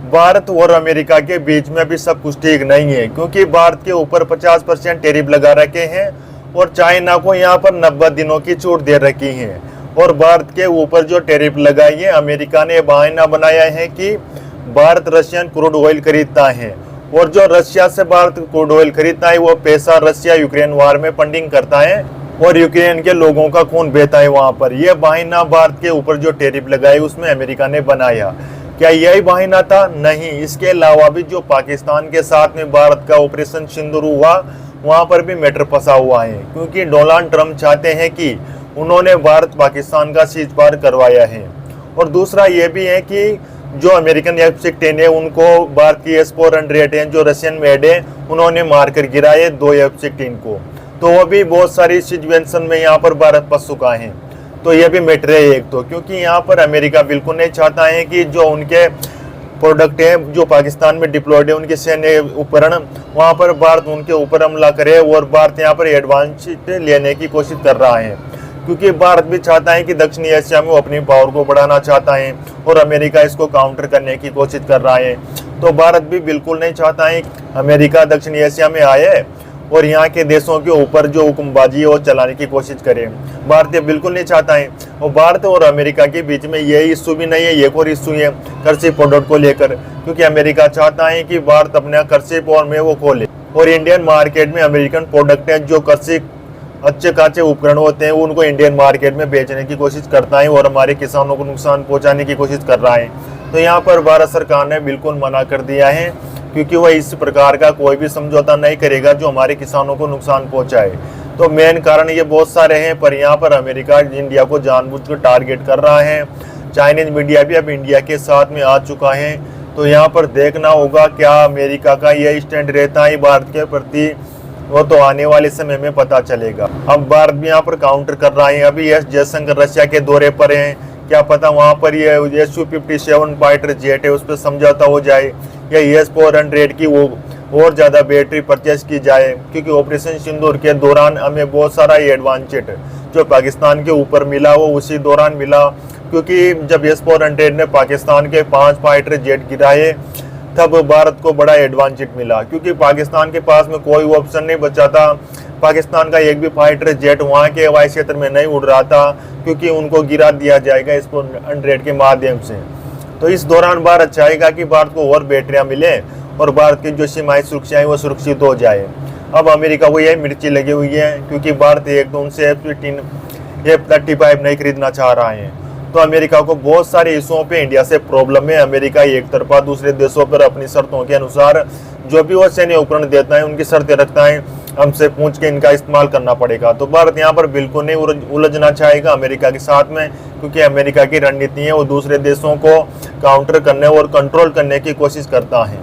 भारत और अमेरिका के बीच में भी सब कुछ ठीक नहीं है, क्योंकि भारत के ऊपर 50% टैरिफ लगा रखे हैं और चाइना को यहाँ पर 90 दिनों की छूट दे रखी है। और भारत के ऊपर जो टैरिफ लगाई है, अमेरिका ने बहाना बनाया है कि भारत रशियन क्रूड ऑयल खरीदता है और जो रशिया से भारत क्रूड ऑयल खरीदता है वो पैसा रशिया यूक्रेन वार में फंडिंग करता है और यूक्रेन के लोगों का खून बहता है वहां पर। यह बहाना भारत के ऊपर जो टैरिफ लगाई उसमें अमेरिका ने बनाया। क्या यही बहाना था? नहीं, इसके अलावा भी जो पाकिस्तान के साथ में भारत का ऑपरेशन सिंदूर हुआ वहां पर भी मैटर फंसा हुआ है, क्योंकि डोनाल्ड ट्रंप चाहते हैं कि उन्होंने भारत पाकिस्तान का सीज पार करवाया है। और दूसरा ये भी है कि जो अमेरिकन F-16 है उनको भारत की S-400 है जो रशियन मेड है उन्होंने मारकर गिराए 2 F-16 को। तो वो भी बहुत सारी सिचुएशन में यहाँ पर भारत फंस चुका है। तो ये भी मैटर है एक तो, क्योंकि यहाँ पर अमेरिका बिल्कुल नहीं चाहता है कि जो उनके प्रोडक्ट हैं जो पाकिस्तान में डिप्लॉयड है उनके सैन्य उपकरण वहाँ पर भारत उनके ऊपर हमला करे और भारत यहाँ पर एडवांस लेने की कोशिश कर रहा है, क्योंकि भारत भी चाहता है कि दक्षिणी एशिया में वो अपनी पावर को बढ़ाना चाहता है और अमेरिका इसको काउंटर करने की कोशिश कर रहा है। तो भारत भी बिल्कुल नहीं चाहता है अमेरिका दक्षिणी एशिया में आए और यहाँ के देशों के ऊपर जो हुक्मबाजी है वो चलाने की कोशिश करे। भारत ये बिल्कुल नहीं चाहता है। और भारत और अमेरिका के बीच में ये इशू भी नहीं है, एक और इशू है कृषि प्रोडक्ट को लेकर, क्योंकि अमेरिका चाहता है कि भारत अपना कृषि फॉर्म में वो खोले और इंडियन मार्केट में अमेरिकन प्रोडक्ट हैं जो कृषि अच्छे खासे उपकरण होते हैं उनको इंडियन मार्केट में बेचने की कोशिश करता है और हमारे किसानों को नुकसान पहुंचाने की कोशिश कर रहा है। तो यहाँ पर भारत सरकार ने बिल्कुल मना कर दिया है, क्योंकि वह इस प्रकार का कोई भी समझौता नहीं करेगा जो हमारे किसानों को नुकसान पहुंचाए। तो मेन कारण ये बहुत सारे हैं, पर यहाँ पर अमेरिका इंडिया को जानबूझकर टारगेट कर रहा है। चाइनीज मीडिया भी अब इंडिया के साथ में आ चुका है। तो यहाँ पर देखना होगा क्या अमेरिका का यह स्टैंड रहता है भारत के प्रति, वो तो आने वाले समय में पता चलेगा। अब भारत भी यहाँ पर काउंटर कर रहा है। अभी एस जयशंकर रशिया के दौरे पर हैं, क्या पता वहाँ पर ये Su-57 फाइटर जेट है उस पर समझौता हो जाए या S-400 की वो और ज़्यादा बैटरी परचेस की जाए, क्योंकि ऑपरेशन सिंदूर के दौरान हमें बहुत सारा एडवांटेज जो पाकिस्तान के ऊपर मिला वो उसी दौरान मिला, क्योंकि जब S-400 ने पाकिस्तान के 5 फाइटर जेट गिराए तब भारत को बड़ा एडवांटेज मिला, क्योंकि पाकिस्तान के पास में कोई ऑप्शन नहीं बचा था। पाकिस्तान का एक भी फाइटर जेट वहाँ के हवाई क्षेत्र में नहीं उड़ रहा था, क्योंकि उनको गिरा दिया जाएगा S-400 के माध्यम से। तो इस दौरान भारत चाहेगा कि भारत को और बैटरियाँ मिले और भारत की जो सीमाई सुरक्षा है वो सुरक्षित हो जाए। अब अमेरिका को यही मिर्ची लगी हुई है, क्योंकि भारत एक तो उनसे F-35 नहीं खरीदना चाह रहा है। तो अमेरिका को बहुत सारे इशुओं पे इंडिया से प्रॉब्लम है। अमेरिका एक तरफा दूसरे देशों पर अपनी शर्तों के अनुसार जो भी वो सैन्य उपकरण देता है उनकी शर्तें रखता है, हमसे पूछ के इनका इस्तेमाल करना पड़ेगा। तो भारत यहाँ पर बिल्कुल नहीं उलझना चाहेगा अमेरिका के साथ में, क्योंकि अमेरिका की रणनीति है वो दूसरे देशों को काउंटर करने और कंट्रोल करने की कोशिश करता है।